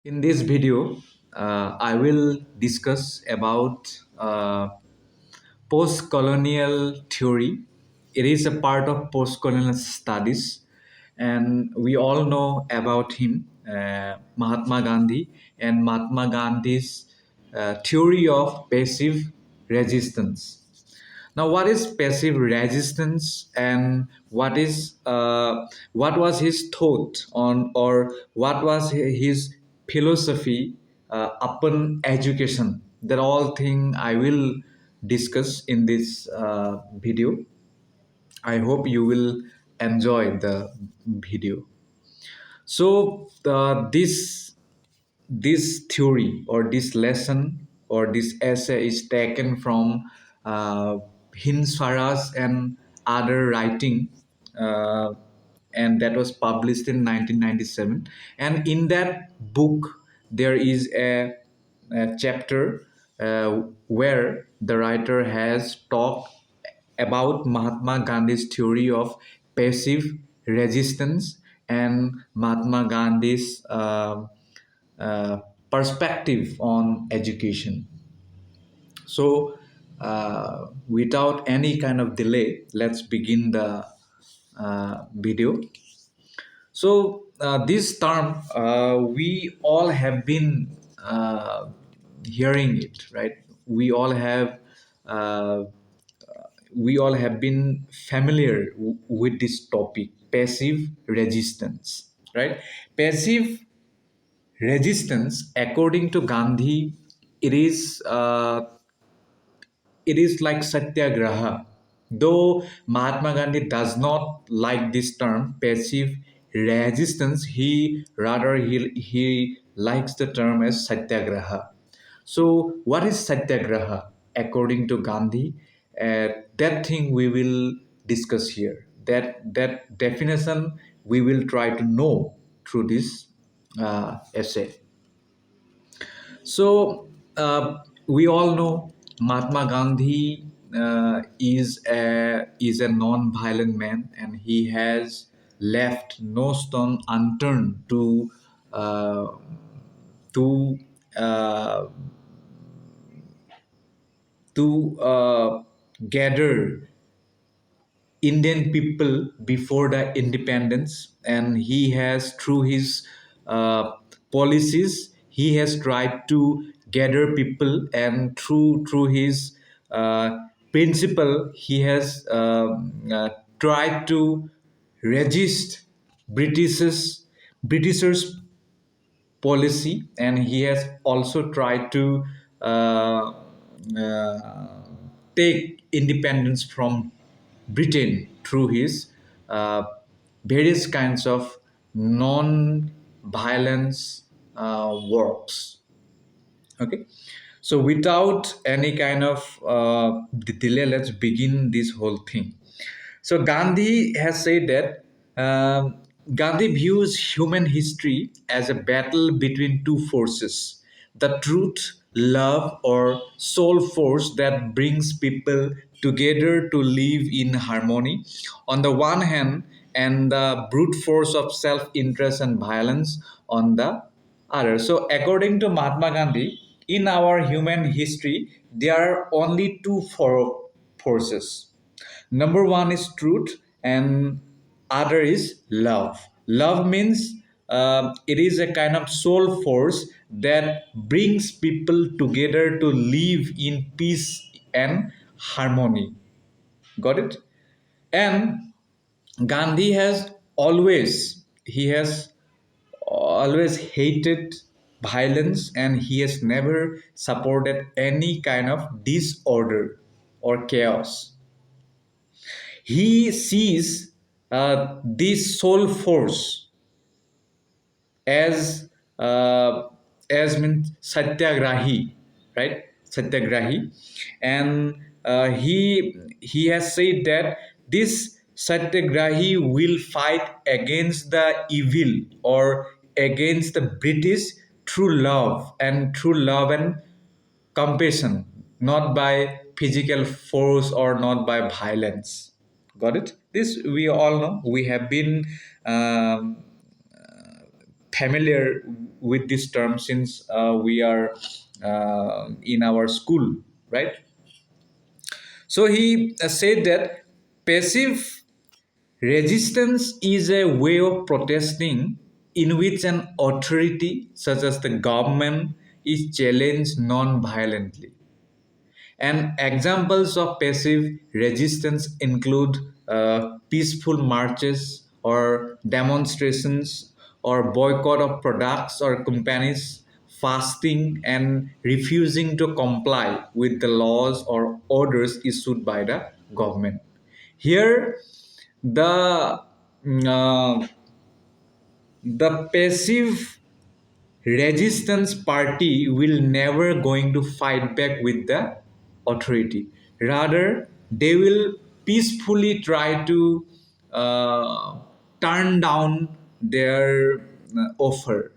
In this video, I will discuss about post-colonial theory. It is a part of post-colonial studies, and we all know about him, Mahatma Gandhi, and Mahatma Gandhi's theory of passive resistance. Now, what is passive resistance, and what was his thought on, or what was his philosophy upon education? That all thing I will discuss in this video. I hope you will enjoy the video. So this theory or this lesson or this essay is taken from Hind Swaraj and other writing, uh, and that was published in 1997. And in that book, there is a chapter where the writer has talked about Mahatma Gandhi's theory of passive resistance and Mahatma Gandhi's uh, perspective on education. So, without any kind of delay, let's begin the video. So, this term, we all have been hearing it, right? We all have. Uh, we all have been familiar with this topic, passive resistance, right? Passive resistance, according to Gandhi, it is uh, it is like satyagraha. Though Mahatma Gandhi does not like this term, passive resistance, he likes the term as satyagraha. So, what is satyagraha according to Gandhi? That thing we will discuss here. That definition we will try to know through this essay. So we all know Mahatma Gandhi is a non-violent man, and he has left no stone unturned uh, to uh, to gather Indian people before the independence, and he has, through his policies, he has tried to gather people, and through his principle, he has tried to resist Britishers policy, and he has also tried to uh, take independence from Britain through his uh, various kinds of non-violence works. Okay, so without any kind of delay, let's begin this whole thing. So Gandhi has said that Gandhi views human history as a battle between two forces: the truth, love, or soul force that brings people together to live in harmony, on the one hand, and the brute force of self-interest and violence on the other. So, according to Mahatma Gandhi, in our human history, there are only two forces. Number one is truth, and other is love. Love means it is a kind of soul force that brings people together to live in peace and harmony. Got it? And Gandhi has always hated violence, and he has never supported any kind of disorder or chaos. He sees this soul force as uh, as means satyagrahi, right? Satyagrahi, and he has said that this satyagrahi will fight against the evil or against the British through love and compassion, not by physical force or not by violence. Got it? This we all know. We have been um, familiar with this term since we are in our school, right? So he said that passive resistance is a way of protesting in which an authority, such as the government, is challenged non violently. And examples of passive resistance include peaceful marches or demonstrations or boycott of products or companies, fasting and refusing to comply with the laws or orders issued by the government. Here, the the passive resistance party will never going to fight back with the authority. Rather, they will peacefully try to uh, turn down their offer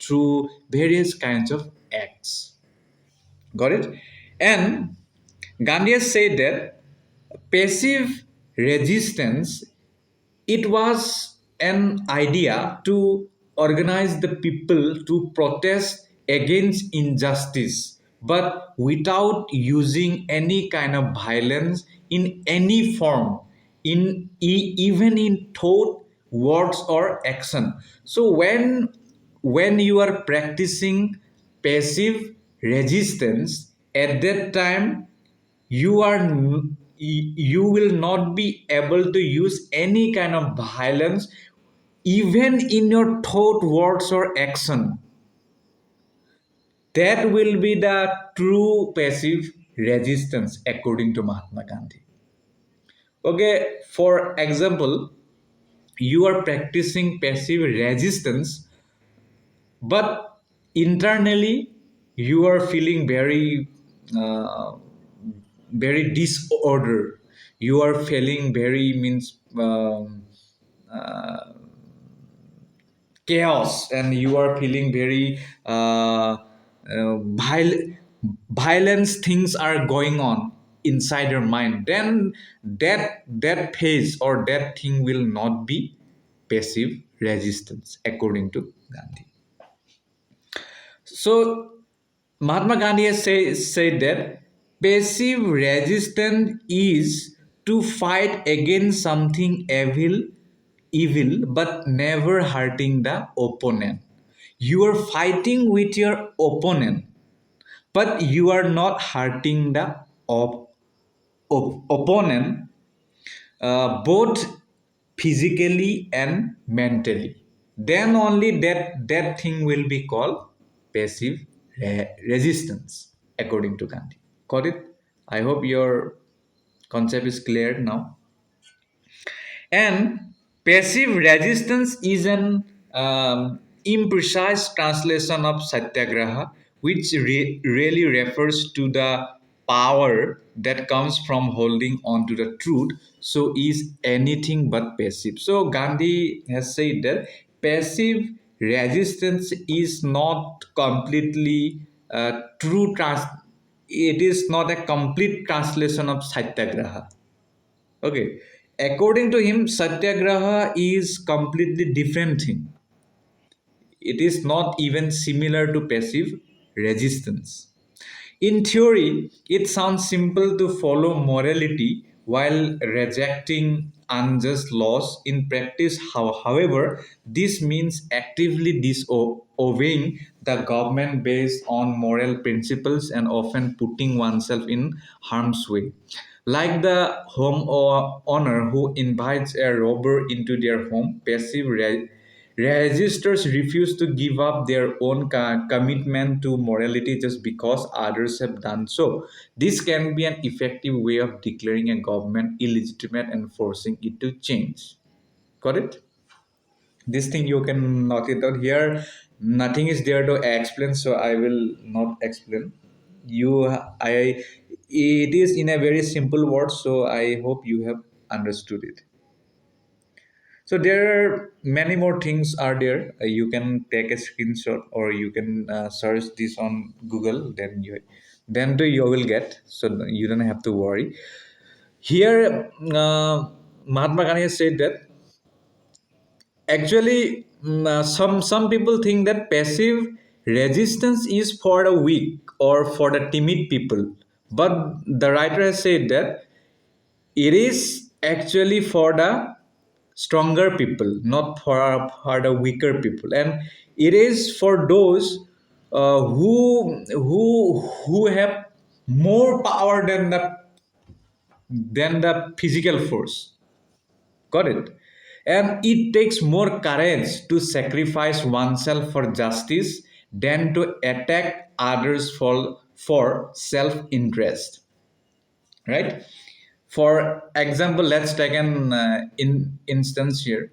through various kinds of acts. Got it? And Gandhi has said that passive resistance, it was an idea to organize the people to protest against injustice, but without using any kind of violence in any form, even in thought, words, or action. So when you are practicing passive resistance, at that time you will not be able to use any kind of violence even in your thought, words, or action. That will be the true passive resistance according to Mahatma Gandhi. Okay, for example, you are practicing passive resistance, but internally you are feeling uh, very disorder. You are feeling very means chaos, and you are feeling very violence things are going on inside your mind. Then that phase or that thing will not be passive resistance according to Gandhi. So Mahatma Gandhi has said that passive resistance is to fight against something evil, but never hurting the opponent. You are fighting with your opponent, but you are not hurting the opponent, both physically and mentally. Then only that thing will be called passive resistance according to Gandhi. Got it? I hope your concept is clear now. And passive resistance is an imprecise translation of satyagraha, which really refers to the power that comes from holding on to the truth. So, is anything but passive. So, Gandhi has said that passive resistance is not completely true. It is not a complete translation of satyagraha. Okay. According to him, satyagraha is completely different thing. It is not even similar to passive resistance. In theory, it sounds simple to follow morality while rejecting unjust laws. In practice, however, this means actively disobeying the government based on moral principles and often putting oneself in harm's way. Like the home or owner who invites a robber into their home, passive resistors refuse to give up their own commitment to morality just because others have done so. This can be an effective way of declaring a government illegitimate and forcing it to change. Got it? This thing you can knock it out here. Nothing is there to explain, so I will not explain. I. It is in a very simple word, so I hope you have understood it. So there are many more things are there. You can take a screenshot or you can search this on Google. Then you will get. So you don't have to worry. Here, Mahatma Gandhi has said that actually some people think that passive resistance is for the weak or for the timid people, but the writer has said that it is actually for the stronger people, not for the weaker people, and it is for those who have more power than the physical force. Got it? And it takes more courage to sacrifice oneself for justice than to attack others for self interest. Right? For example, let's take an instance here.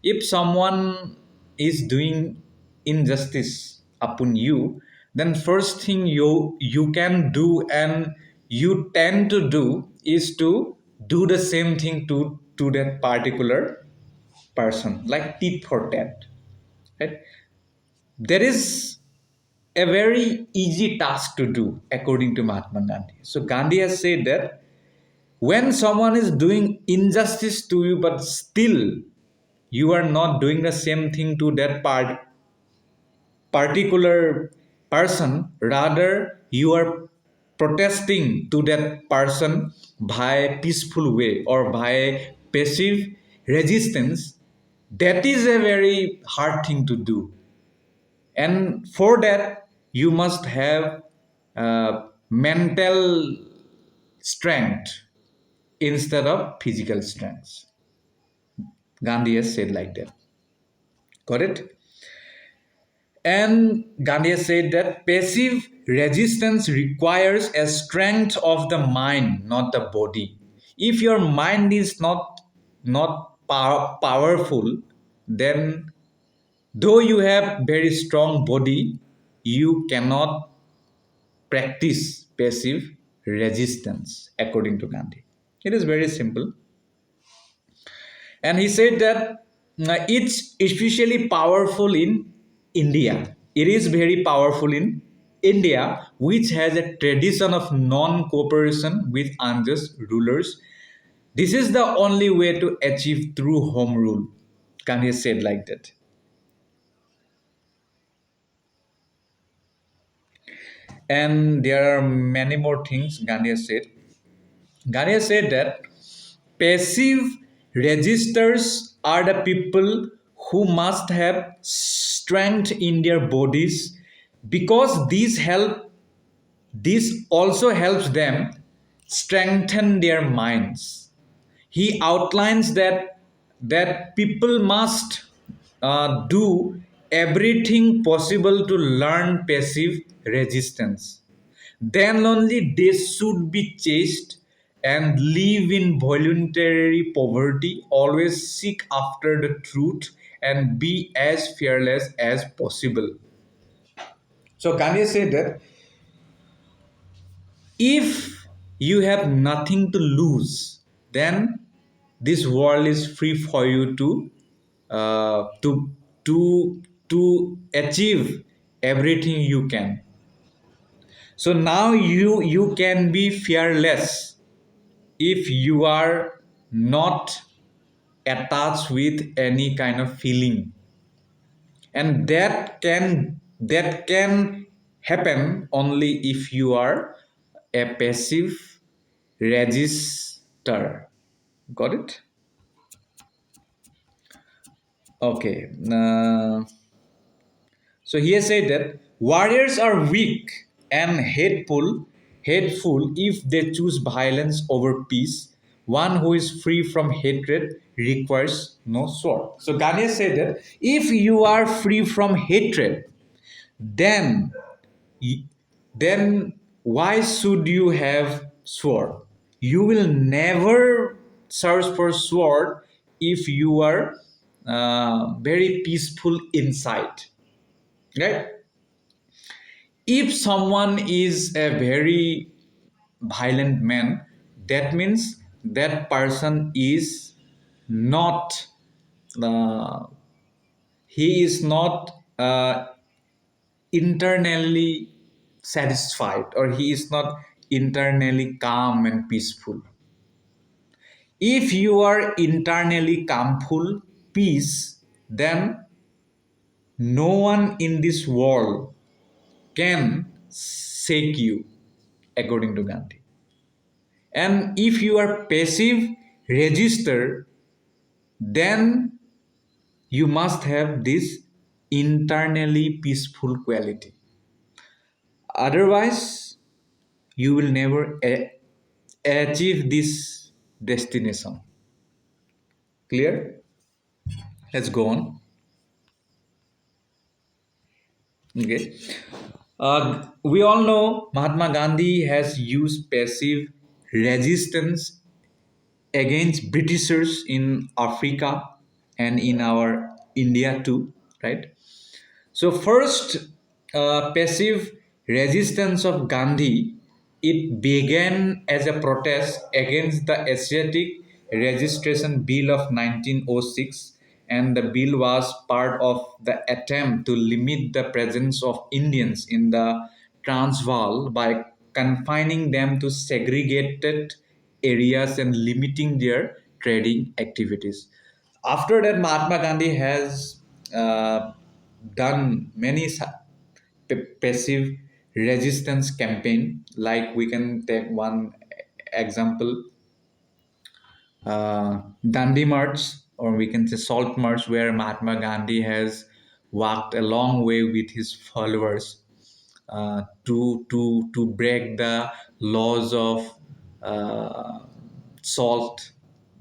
If someone is doing injustice upon you, then first thing you can do and you tend to do is to do the same thing to that particular person, like tit for tat. Right? There is a very easy task to do according to Mahatma Gandhi. So Gandhi has said that when someone is doing injustice to you, but still you are not doing the same thing to that particular person, rather you are protesting to that person by peaceful way or by passive resistance, that is a very hard thing to do. And for that you must have mental strength instead of physical strength. Gandhi has said like that. Got it? And Gandhi has said that passive resistance requires a strength of the mind, not the body. If your mind is not powerful, then though you have very strong body, you cannot practice passive resistance, according to Gandhi. It is very simple. And he said that it's especially powerful in India. It is very powerful in India, which has a tradition of non cooperation with unjust rulers. This is the only way to achieve true home rule. Kanye said like that. And there are many more things Gandhi has said. Gandhi has said that passive registers are the people who must have strength in their bodies, because this also helps them strengthen their minds. He outlines that people must do everything possible to learn passive resistance. Then only they should be chaste and live in voluntary poverty, always seek after the truth and be as fearless as possible. So Kanye said that if you have nothing to lose, then this world is free for you uh, to to achieve everything you can. So now you can be fearless if you are not attached with any kind of feeling, and that can happen only if you are a passive register. Got it? Okay. So he has said that warriors are weak and hateful if they choose violence over peace. One who is free from hatred requires no sword. So Gandhi said that if you are free from hatred, then then why should you have sword? You will never search for sword if you are very peaceful inside, right? If someone is a very violent man, that means that person is not he is not internally satisfied, or he is not internally calm and peaceful. If you are internally calmful, peace, then no one in this world can shake you, according to Gandhi. And if you are passive register, then you must have this internally peaceful quality. Otherwise, you will never achieve this destination. Clear? Let's go on. Okay. We all know Mahatma Gandhi has used passive resistance against Britishers in Africa and in our India too, right? So first, passive resistance of Gandhi, it began as a protest against the Asiatic Registration Bill of 1906, and the bill was part of the attempt to limit the presence of Indians in the Transvaal by confining them to segregated areas and limiting their trading activities. After that, Mahatma Gandhi has uh, done many passive resistance campaign. Like we can take one example, Dandi March, or we can say Salt March, where Mahatma Gandhi has walked a long way with his followers to break the laws of uh, salt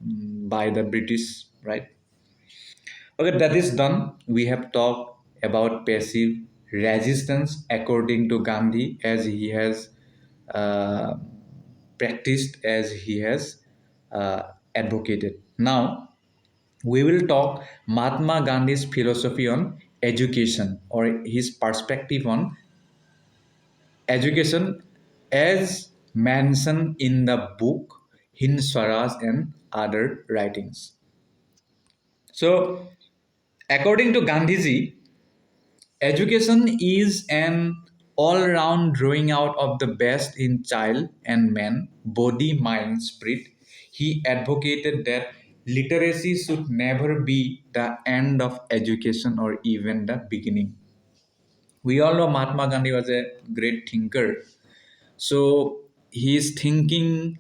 by the British, right? Okay, that is done. We have talked about passive resistance according to Gandhi, as he has uh, practiced, as he has uh, advocated. Now, we will talk Mahatma Gandhi's philosophy on education, or his perspective on education as mentioned in the book Hind Swaraj and other writings. So, according to Gandhiji, education is an all round drawing out of the best in child and man, body, mind, spirit. He advocated that literacy should never be the end of education or even the beginning. We all know Mahatma Gandhi was a great thinker. So his thinking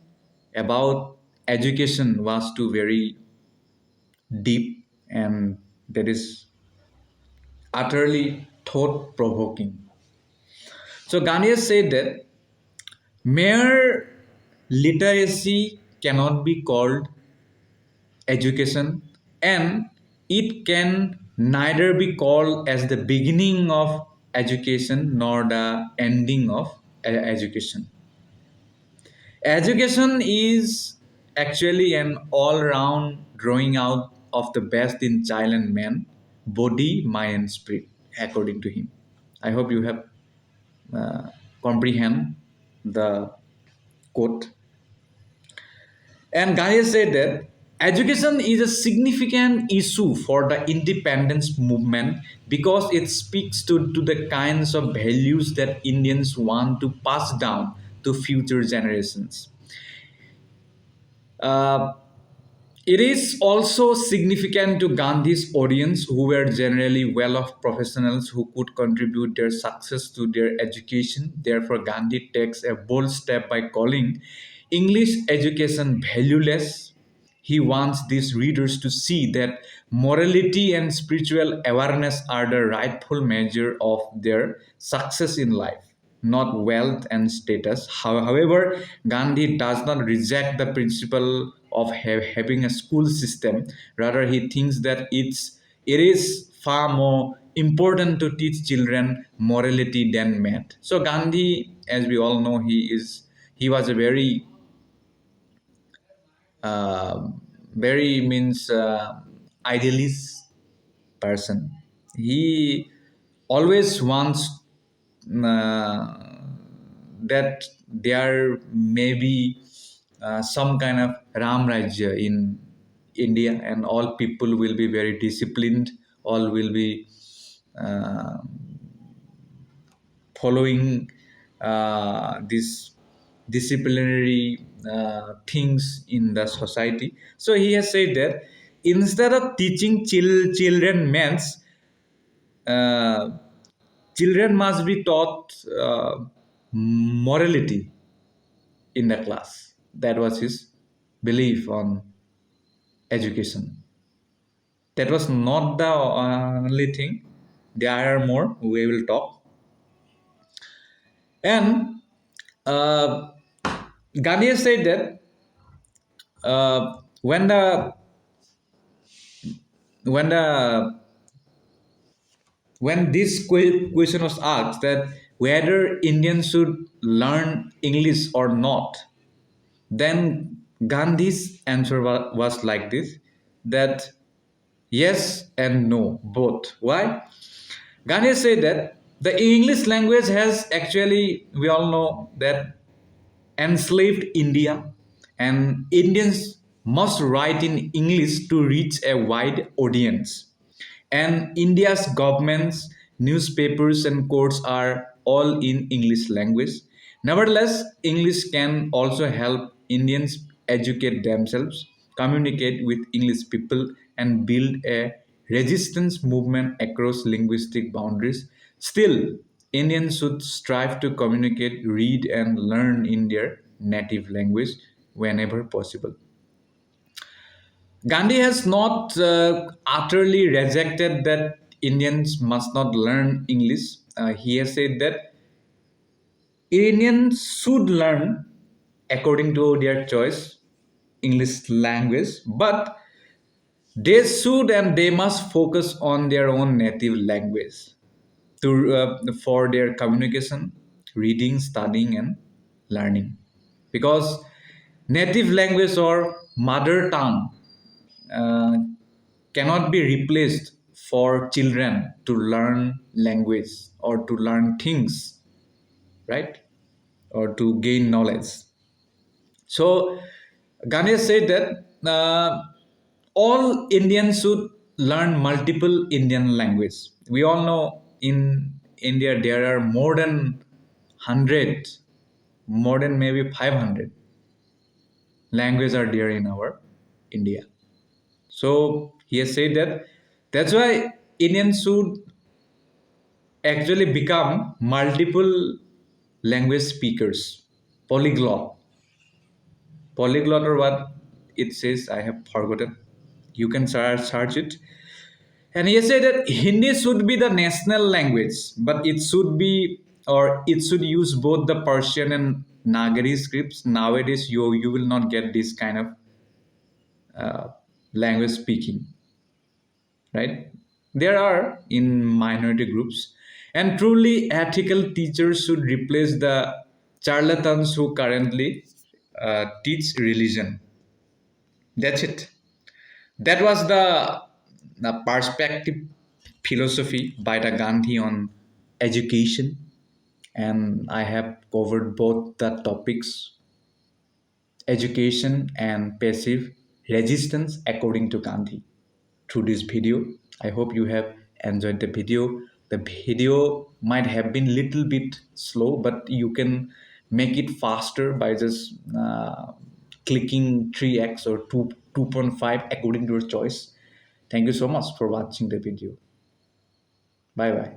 about education was too very deep, and that is utterly thought provoking. So Gandhi has said that mere literacy cannot be called education, and it can neither be called as the beginning of education nor the ending of education. Education is actually an all round drawing out of the best in child and man, body, mind, and spirit, according to him. I hope you have comprehend the quote. And Gandhi said that education is a significant issue for the independence movement because it speaks to the kinds of values that Indians want to pass down to future generations. Uh, It is also significant to Gandhi's audience, who were generally well off professionals who could contribute their success to their education. Therefore, Gandhi takes a bold step by calling English education valueless. He wants these readers to see that morality and spiritual awareness are the rightful measure of their success in life, not wealth and status. However, Gandhi does not reject the principle of having a school system. Rather, he thinks that it is far more important to teach children morality than math. So Gandhi, as we all know, he was a uh, very means idealist person. He always wants that there may be some kind of Ram Rajya in India, and all people will be very disciplined, all will be uh, following these disciplinary things in the society. So he has said that instead of teaching children maths, uh, children must be taught morality in the class. That was his belief on education. That was not the only thing. There are more we will talk. And uh, Gandhi has said that when the when this question was asked that whether Indians should learn English or not, then Gandhi's answer was like this, that yes and no, both. Why? Gandhi said that the English language has actually, we all know that, enslaved India, and Indians must write in English to reach a wide audience. And India's governments, newspapers, and courts are all in English language. Nevertheless, English can also help Indians educate themselves, communicate with English people, and build a resistance movement across linguistic boundaries. Still, Indians should strive to communicate, read, and learn in their native language whenever possible. Gandhi has not utterly rejected that Indians must not learn English. He has said that Indians should learn, according to their choice, English language, but they should and they must focus on their own native language for their communication, reading, studying, and learning. Because native language or mother tongue uh, cannot be replaced for children to learn language or to learn things, right? Or to gain knowledge. So Gandhi said that all Indians should learn multiple Indian language. We all know in India there are more than 100, more than maybe 500 languages are there in our India. So he has said that that's why Indians should actually become multiple language speakers, polyglot. Polyglot or what it says, I have forgotten. You can search it. And he said that Hindi should be the national language, but it should be, or it should use both the Persian and Nagari scripts. Nowadays, you will not get this kind of language speaking, right? There are in minority groups, and truly ethical teachers should replace the charlatans who currently teach religion. That's it. That was the perspective philosophy by the Gandhi on education, and I have covered both the topics, education and passive resistance according to Gandhi, through this video. I hope you have enjoyed the video. The video might have been little bit slow, but you can make it faster by just clicking 3x or 2.5 according to your choice. Thank you so much for watching the video. Bye bye.